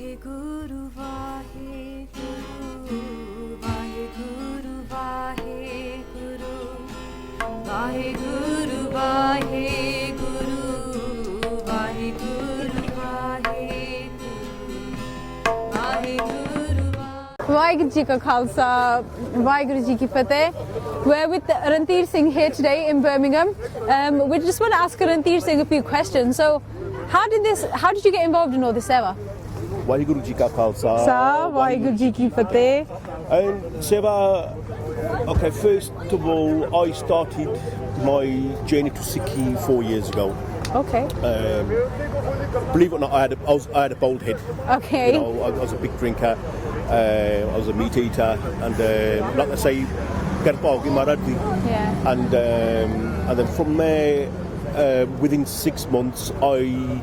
Vaheguru, Vaheguru, Vaheguru, Vaheguru, Vaheguru, Vaheguru, Vaheguru, Vaheguru, Vaheguru Ji Ka Khalsa, Vaheguru Ji Ki Fateh. We're with Randhir Singh here today in Birmingham. We just want to ask Randhir Singh a few questions. So, how did you get involved in all this seva? Vaheguru Ji Ka Khalsa, Vaheguru Ji Ki Fateh. Seva, okay, first of all, I started my journey to Sikhi 4 years ago. Okay. Believe it or not, I had a bald head. Okay. You know, I was a big drinker, I was a meat eater, and like I say, get a bog in my rugby. Yeah. And then from there, within 6 months, I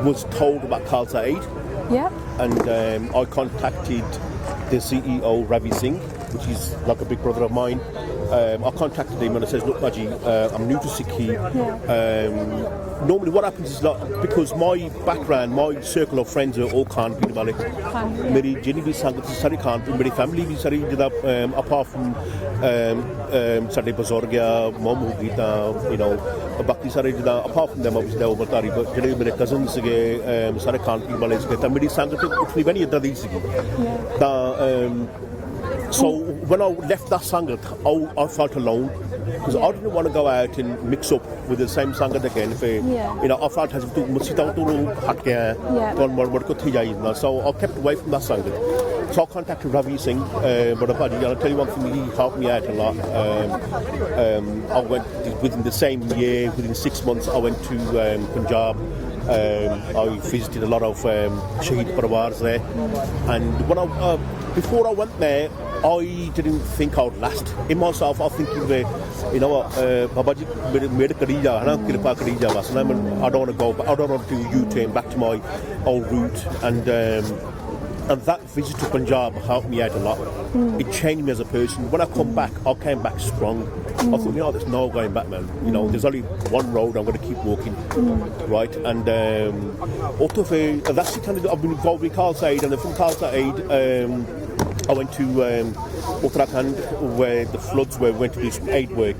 was told about Khalsa Aid. Yeah. And I contacted the CEO, Randhir Singh, which is like a big brother of mine. I contacted him and I says, look, Maji, I'm new to Sikhi. Normally what happens is, like, because my background, my circle of friends are all Khan Peen Wale. Meri jini bhi sangat sari Khan Peen, meri family bhi sari jada, apart from Sade Bazorgia, Mom Hugita, you know, Bhakti sari jada, apart from them obviously they were Batari, but jade mere cousins sige, sare Khan Peen Wale sige, ta meri sangat utni bani idda di sige. So when I left that Sangat, I felt alone because I didn't want to go out and mix up with the same Sangat again. You know, I felt as if so I kept away from that Sangat. So I contacted Randhir Singh, but I'll tell you one thing, he helped me out a lot. I went within the same year, within 6 months, I went to Punjab. I visited a lot of Shaheed Parwars there, and when before I went there, I didn't think I would last. In myself, I was thinking, you know what, Babaji made a karija, I don't want to go, I don't want to do a U-turn back to my old route, and that visit to Punjab helped me out a lot. It changed me as a person. When I come back, I came back strong. I thought, you know, there's no going back, man. You know, there's only one road, I'm going to keep walking, right? And that's the kind of, I've been involved with Khalsa Aid, and then from Khalsa Aid, I went to Uttarakhand, where the floods were, went to do some aid work.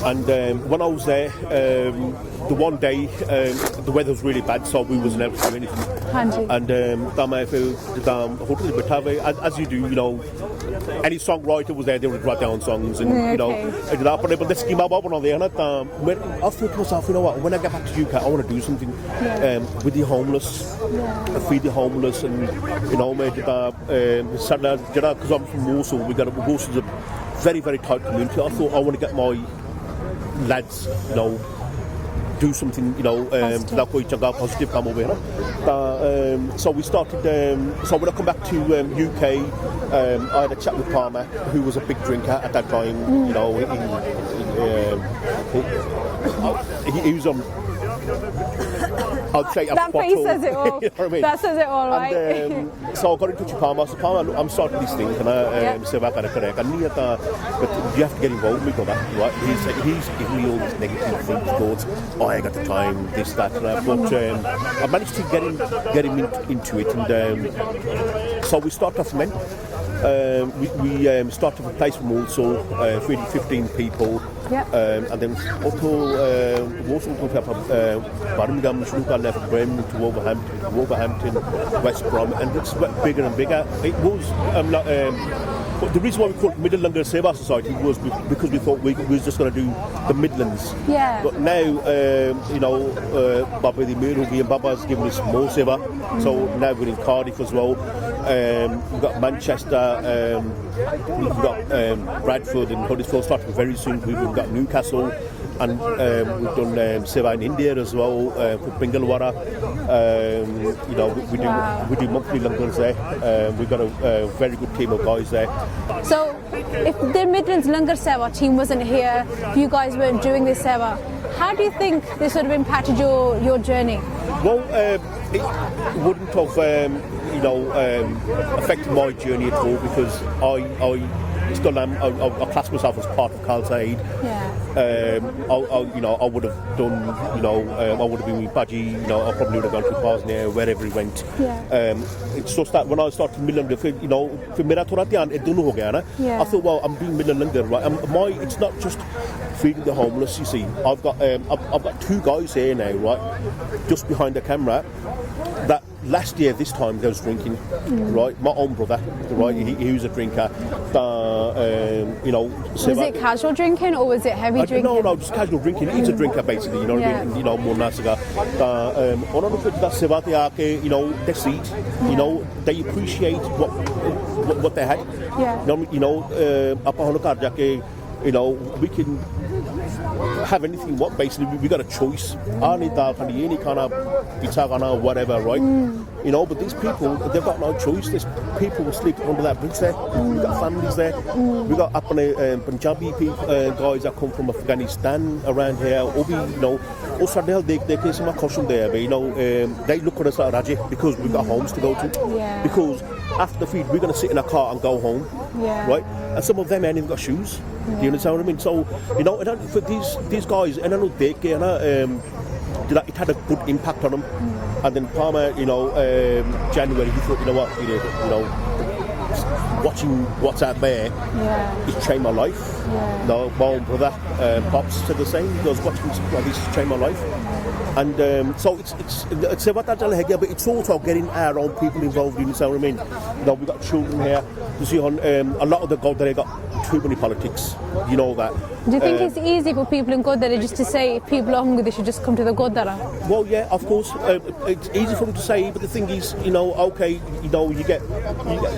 And when I was there, the one day, the weather was really bad, so we wasn't able to do anything. And as you do, you know, any songwriter was there, they would write down songs, and you know, I thought to myself, you know what, when I get back to UK, I want to do something with the homeless, feed the homeless, and you know, because I'm from Mosul, Mosul's a very, very tight community. I thought I want to get my lads, you know, do something, you know, positive come over here. So we started, so when I come back to UK, I had a chat with Palmer, who was a big drinker at that time, you know, he was on, I'd say that face says it all. You know what I mean? That says it all, right? And, so I got in touch with Palmer. So Palmer, I'm starting this thing, and I say, but you have to get involved with that, right? He's giving me all these negative thoughts. Oh, I ain't got the time, this, that, and that. But I managed to get him into it, and so we started off men. We started a place from also 15 people, and then Birmingham, Birmingham to Wolverhampton, West Brom, and it's bigger and bigger. It was the reason why we called it Midlands Langar Seva Society was because we thought we was just going to do the Midlands. Yeah. But now, you know, Baba the Murugi and Baba's given us more Seva, so now we're in Cardiff as well. We've got Manchester, we've got Bradford and Huddersfield starting very soon. We've got Newcastle, and we've done Seva in India as well, for Bengalwara. You know, we do monthly langars there. We've got a very good team of guys there. So, if the Midlands Langar Seva team wasn't here, if you guys weren't doing this Seva, how do you think this would have impacted your journey? Well, it wouldn't have, you know, affected my journey at all, because I still am. I class myself as part of Khalsa Aid. I would have done, I would have been with Baji, I probably would have gone to Bosnia, wherever he went. It's just that when I started Midland, for mera thoda dhyan idhar nu ho gaya na. I thought, well, I'm doing Midland Langar, right? It's not just feeding the homeless, you see. I've got two guys here now, right, just behind the camera, that last year this time they was drinking, right? My own brother, right, he was a drinker. Was it casual drinking or was it heavy drinking? No, just casual drinking. He's a drinker basically, what I mean? More nasiga. On the seva te aake, they see it, they appreciate what they had. Apa hono kar ja ke, we can have anything what basically we got a choice. Ani dal khani ye nahi khana, pizza khana, whatever, right? But these people, they've got no choice. There's people sleep under that bridge there. We've got families there. We've got apne Punjabi people, guys that come from Afghanistan around here. Obi, also they can see my caution there, but they look at us like Raji because we've got homes to go to. Because after the feed, we're going to sit in a car and go home, right? And some of them ain't even got shoes. Do you understand what I mean? So, for these guys, and I know they can, it had a good impact on them. And then Palmer, January, he thought, watching what's out there, it's changed my life. My own brother, Pops, said the same. He goes, watching something like this has changed my life. And so it's about that, but it's also getting our own people involved in it. You know what I mean? We've got children here. You see, a lot of the Godare got too many politics. You know that. Do you think it's easy for people in Godara just to say if people are hungry, they should just come to the Godara? Well, yeah, of course. It's easy for them to say, but the thing is, okay, you get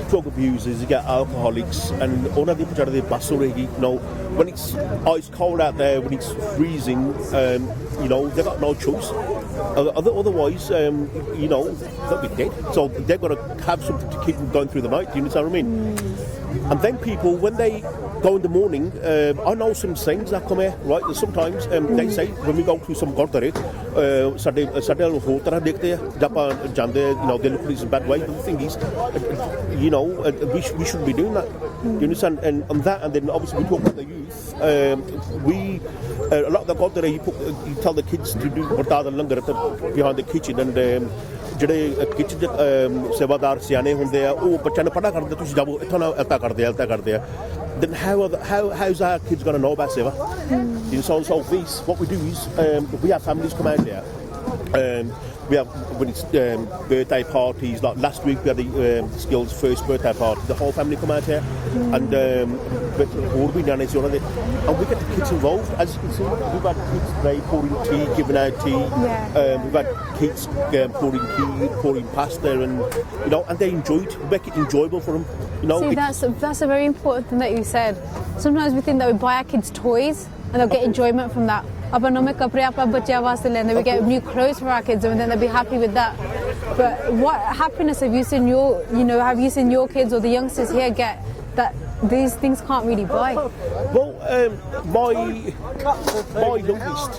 drug abusers, you get alcoholics, and all of the bus already. When it's ice cold out there, when it's freezing, they've got no choice. Otherwise, they'll be dead. So they've got to have something to keep them going through the night. Do you understand what I mean? And then people, when they go in the morning, I know some sayings that come here, right? Sometimes they say, when we go to some gurdwara, sade ho tarah dekhte hai, jab jande, they look at this in a bad way. But the thing is, we shouldn't be doing that. You understand? And that, and then obviously we talk about the youth. A lot of the gurdwara, you tell the kids to do langar behind the kitchen, and ਜਿਹੜੇ kitchen ਸੇਵਾਦਾਰ ਸਿਆਣੇ ਹੁੰਦੇ ਆ ਉਹ ਬੱਚਿਆਂ ਨੂੰ ਪਤਾ ਕਰਦੇ ਤੁਸੀਂ ਜਾਓ ਇੱਥੋਂ ਨਾ ਇੱਦਾਂ ਕਰਦੇ ਆ then how's our kids going to know about seva? So what we do is we have families come out here. We have, when it's birthday parties, like last week we had the Skills' first birthday party, the whole family come out here, and we get the kids involved. As you can see, we've had kids today pouring tea, giving out tea, we've had kids pouring pasta, and they enjoy it, make it enjoyable for them. See, that's a very important thing that you said. Sometimes we think that we buy our kids toys and they'll get enjoyment from that. We get new clothes for our kids and then they'll be happy with that. But what happiness have you seen your kids or the youngsters here get that these things can't really buy? Well, my youngest,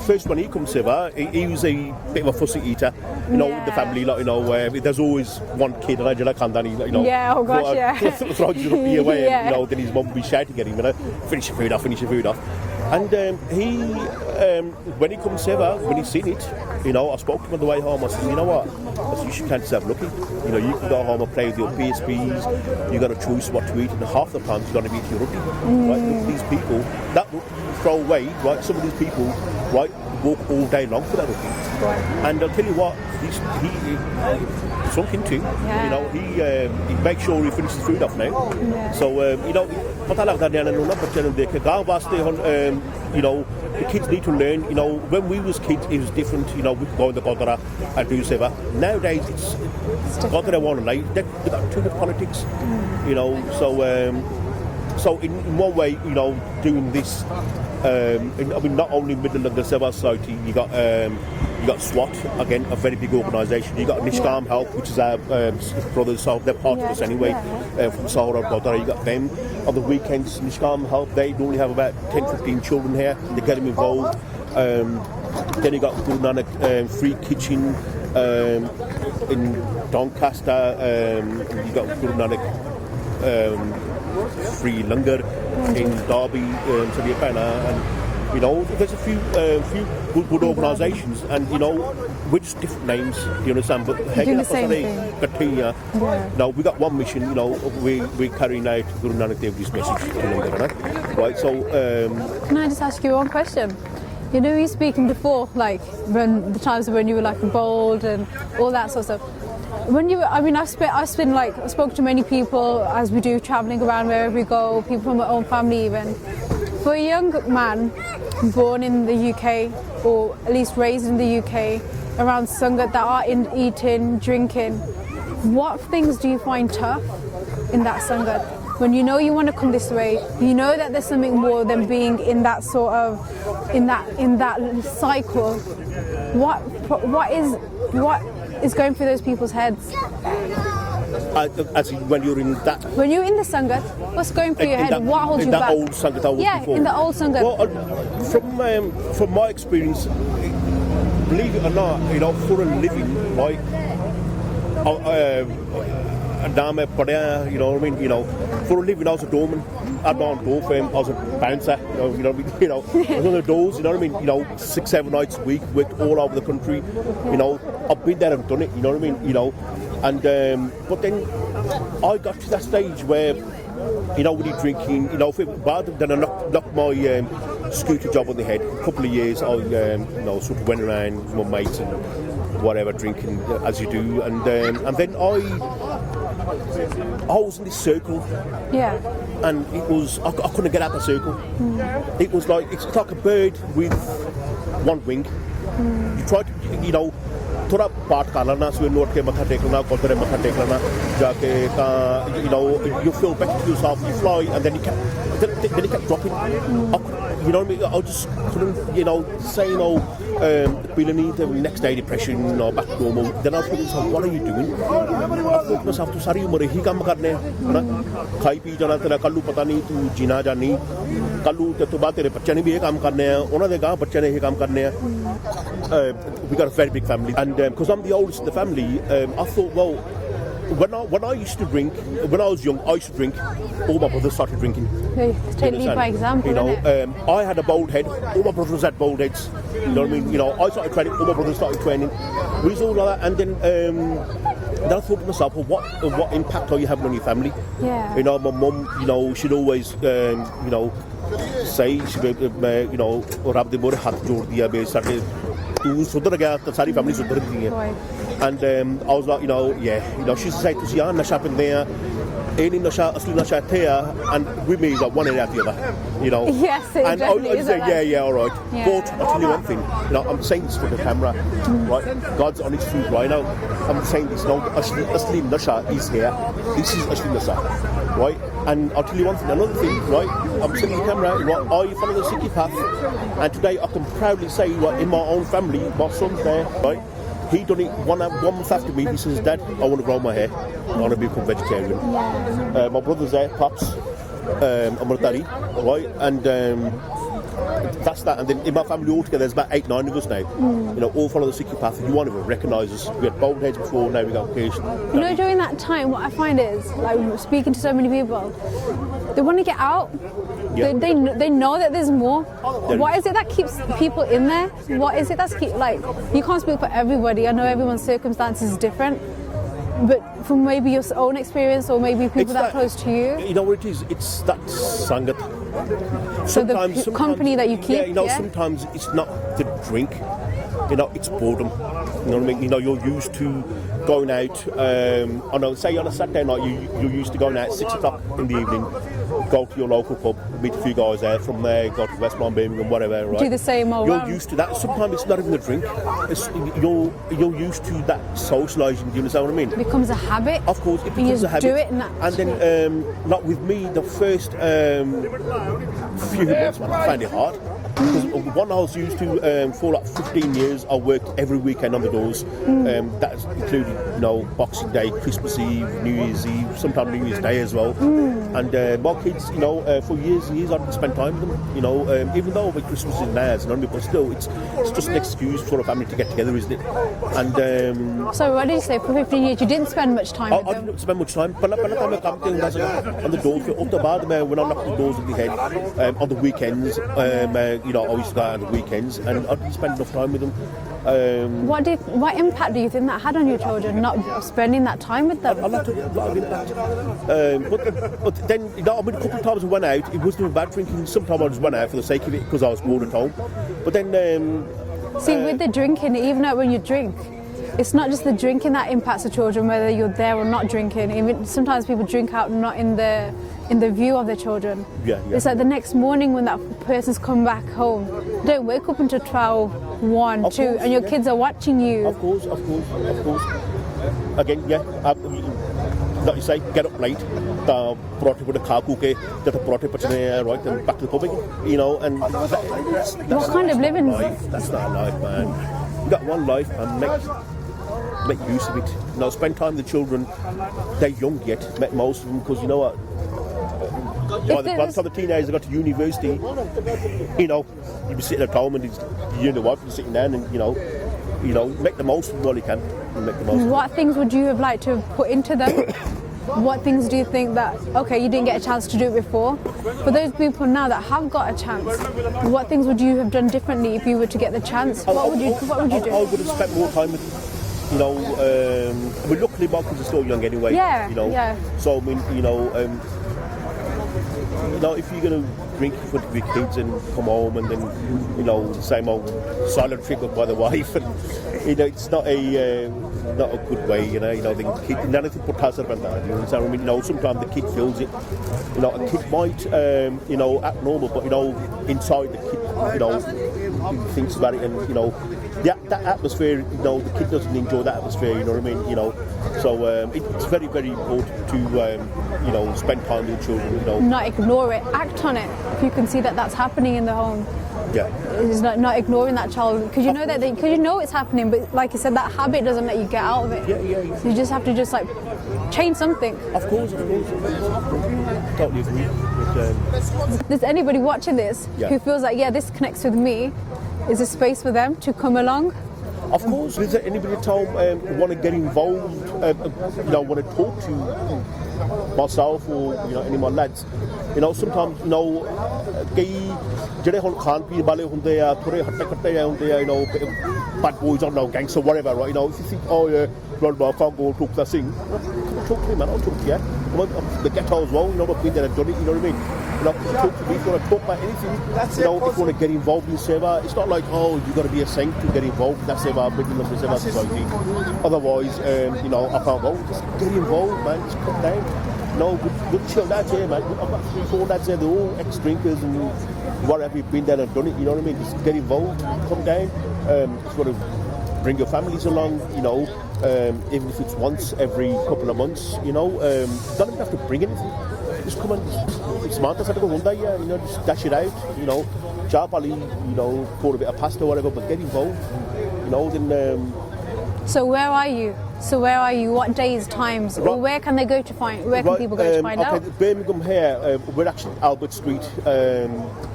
first when he comes over, he was a bit of a fussy eater. The family, there's always one kid, throws you away, and then his mum will be shouting at him, finish your food off. And he, when he comes over, when he's seen it, I spoke to him on the way home. I said, you know what? I said, you should count yourself lucky. You can go home and play with your PSPs. You got a choice what to eat, and half the time you're going to eat your roti. Right? Look at these people. That roti you throw away, right? Some of these people, right, walk all day long for that roti. Right. And I'll tell you what, he sunk into. He makes sure he finishes food off now. So पता लगता है ना बच्चे ने देखे गांव वास्ते the kids need to learn. When we was kids it was different. We could go in the Godara and do seva. Nowadays it's Godara one night. They got too much politics. So in one way, doing this, not only Midlands Langar Seva Society, you got SWAT, again, a very big organisation. You got Nishkam Help, which is our brothers, so they're part of us anyway, from Sahara Godara. You got them. On the weekends, Nishkam Help, they normally have about 10-15 children here. They get them involved. Then you got Guru Nanak Free Kitchen in Doncaster. You got Guru Nanak free langar in Derby, City and you know, there's a few good organisations, and you know, with just different names. You understand? But doing the same thing. Yeah. Now we got one mission. You know, we're carrying out Guru Nanak Dev Ji's message to Langar, right? So. Can I just ask you one question? You know, you were speaking before, like when the times when you were like bold and all that sort of stuff. When you, I mean, I've spoken to many people as we do, travelling around wherever we go, people from my own family even. For a young man born in the UK, or at least raised in the UK, around Sangat that are eating, drinking, what things do you find tough in that Sangat? When you know you want to come this way, you know that there's something more than being in that sort of, in that cycle. What is going through those people's heads? As in when you're in that. When you're in the Sangat, what's going through your head? What holds you back? In that old Sangat I was before. In the old Sangat. Well, from my experience, believe it or not, you know, for a living, like, you know what I mean? You know, for a living, I was a doorman. I was on door frame. I was a bouncer. You know, I was on the doors. You know what I mean? You know, 6-7 nights a week, worked all over the country. You know, I've been there and done it. You know what I mean? You know, and but then I got to that stage where, you know, when you're drinking, you know, then I knocked my scooter job on the head. A couple of years, I you know, sort of went around with my mates and whatever, drinking as you do, and then I was in this circle, and it was I couldn't get out the circle. It was like it's like a bird with one wing. You try to, you know, थोड़ा पाठ कर लेना, सुबह note के मत्था take लेना, गुरुद्वारे मत्था टेक लेना, जाके you know, you feel better to yourself, you fly, and then it kept dropping. You know what I mean? I just couldn't, you know, say no. Feeling the next day depression or back to normal. Then I thought to myself, what are you doing? I thought to myself, tu sari umar hi काम करने हैं ना, खाई P जाना तेरा कल्लू पता नहीं तू जीना जा नहीं, कल्लू ते बाद तेरे बच्चे ने भी ये काम करने हैं, उन्होंने ने कहा बच्चे ने ये काम करने हैं. We got a very big family, and because I'm the oldest in the family, I thought, well, when I used to drink, when I was young, I used to drink. All my brothers started drinking. Take lead by example. You know, I had a bald head. All my brothers had bald heads. You know what I mean? You know, I started training. All my brothers started training. We was all like that, and then I thought to myself, well, what impact are you having on your family? Yeah. You know, my mum, you know, she'd always, you know, say, you know, Rab de more hat jod diya be sade tu sudhar gaya to sari family sudhar gayi hai. And I was like, you know, she used to say, "Tusi yaar nasha pinde hain, any nasha, asli nasha the hai," and with me, like one end after the other, you know. Yes, it and definitely is. Yeah, all right. Yeah. But I'll tell you one thing, you know, I'm saying this for the camera, right? God's honest truth right now. I'm saying this, no, asli nasha is here. This is asli nasha, right? And I'll tell you one thing, another thing, right? I'm saying the camera, right? Are you following the Sikhi path? And today I can proudly say, right, in my own family, my son's there, right? He done it one month after me. He says, "Dad, I want to grow my hair. I want to become vegetarian." My brother's there, Pops, Amritari, right? And that's that. And then in my family altogether, there's about 8-9 of us now. You know, all follow the Sikhi path. You won't even recognise us. We had bald heads before, now we got pierced. You know, during that time, what I find is, like, speaking to so many people, they want to get out. Yeah. They know that there's more. What is it that keeps people in there? What is it that's like, you can't speak for everybody. I know everyone's circumstances is different. But from maybe your own experience or maybe people that are close to you. You know what it is? It's that Sangat. So the company that you keep. Yeah, you know, sometimes it's not the drink. You know, it's boredom. You know what I mean? You know, you're used to going out, say on a Saturday night, you're used to going out at 6 o'clock in the evening, go to your local pub, meet a few guys there, from there go to Westmount, Birmingham, whatever, right? Do the same all You're used to that. Sometimes it's not even the drink. You're used to that socialising, do you understand what I mean? It becomes a habit. Of course, it becomes a habit. Do it and then, like with me, the first few months, man, I find it hard. Because one house used to, for like 15 years, I worked every weekend on the doors. That's including, Boxing Day, Christmas Eve, New Year's Eve, sometimes New Year's Day as well. And my kids, for years and years, I didn't spend time with them. Even though Christmas is theirs, but still, it's just an excuse for a family to get together, isn't it? And so what did you say? For 15 years, you didn't spend much time with them? I didn't spend much time. But time I come on the doors, when I knock the doors of the head on the weekends, I used to go out on the weekends, and I didn't spend enough time with them. What impact do you think that had on your children, not spending that time with them? A lot of impact. But then, a couple of times I went out, it wasn't about drinking. Sometimes I just went out for the sake of it because I was bored at home. But then... See, with the drinking, even when you drink, it's not just the drinking that impacts the children, whether you're there or not drinking. Even sometimes people drink out not in the view of their children. Yeah. It's like the next morning when that person's come back home, they don't wake up until 12, 1, 2, course, and your kids are watching you. Of course. Again, like you say, get up late, parathe with a car cookie, get a parathe pachne, right, and back to the pub again, and that's what kind of living? That's not a life, man. You got one life, and make use of it. Spend time with the children. They're young yet, met most of them, because you know what? By the time the teenagers got to university, you'd be sitting at home and you and the wife would be sitting there and, make the most of them while you can. What things would you have liked to have put into them? What things do you think that, you didn't get a chance to do it before? For those people now that have got a chance, what things would you have done differently if you were to get the chance? What would you do? I would have spent more time with them. Luckily my kids are still young anyway. Yeah. So, if you're going to drink in front of your kids and come home and then, the same old silent treatment by the wife, and, it's not a good way, the kid, anything but hazard about that, sometimes the kid feels it, a kid might, act normal, but, inside the kid, thinks about it and, that atmosphere, the kid doesn't enjoy that atmosphere, you know what I mean, so it's very, very important to, spend time with children, Not ignore it, act on it, if you can see that that's happening in the home. Yeah. It's not ignoring that child, because you know because you know it's happening, but like you said, that habit doesn't let you get out of it. Yeah. So you just have to change something. Of course. Totally agree. But, There's anybody watching this who feels like, this connects with me, is a space for them to come along? Of course. Is there anybody at home want to get involved, want to talk to myself or any of my lads? Sometimes ਕਈ ਜਿਹੜੇ ਹੁਣ ਖਾਣ ਪੀਣ ਵਾਲੇ ਹੁੰਦੇ ਆ ਥੋੜੇ ਹੱਟੇ ਕੱਟੇ ਹੁੰਦੇ ਆ bad boys, I don't know, gangster, whatever, right? If you think, I can't go talk to that thing, talk to me, man. I'll talk to you. The ghetto as well, I've been there and done it, you know what I mean? Talk to me if you want to talk about anything. If you want to get involved in Seva, it's not like, you've got to be a saint to get involved in that Seva, Midlands Langar Seva Society. Otherwise, I can't go. Just get involved, man. Just come down. Good chill lads here, man. I've got 3-4 lads there, they're all ex-drinkers and whatever, you've been there and done it, you know what I mean? Just get involved, come down, sort of bring your families along, even if it's once every couple of months, don't even have to bring anything. Just come and, it's Manta Saturday, just dash it out, chapali, pour a bit of pasta or whatever, but get involved, then... So where are you? What days, times? Or where can they go to find? Where can people go to find out? Birmingham here. We're actually Albert Street,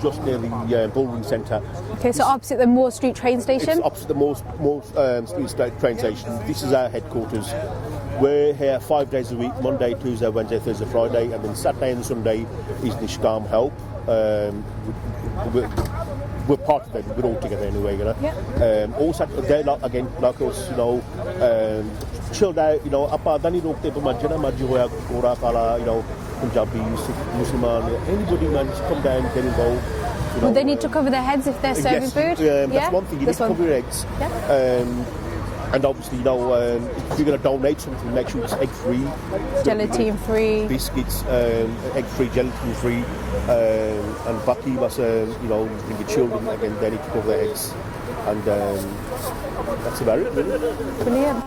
just near the Birmingham Center. Okay, so opposite the Moore Street train station. It's opposite the Moore Street train station. This is our headquarters. We're here 5 days a week: Monday, Tuesday, Wednesday, Thursday, Friday, and then Saturday and Sunday is Nishkam help. We're part of it, we're all together anyway, all Saturday, like us, chilled out, appa dani rokte pa majna marji hoya gora kala, Punjabi, Sikh, Musliman, anybody, man, just come down, get involved. Would they need to cover their heads if they're serving food? That's one thing, you need to cover your eggs. And obviously, if you're going to donate something, make sure it's egg-free. Gelatin-free. Biscuits, egg-free, gelatin-free. And Baki was, bring your children, again, they need to cover their eggs. And that's about it, really. Brilliant.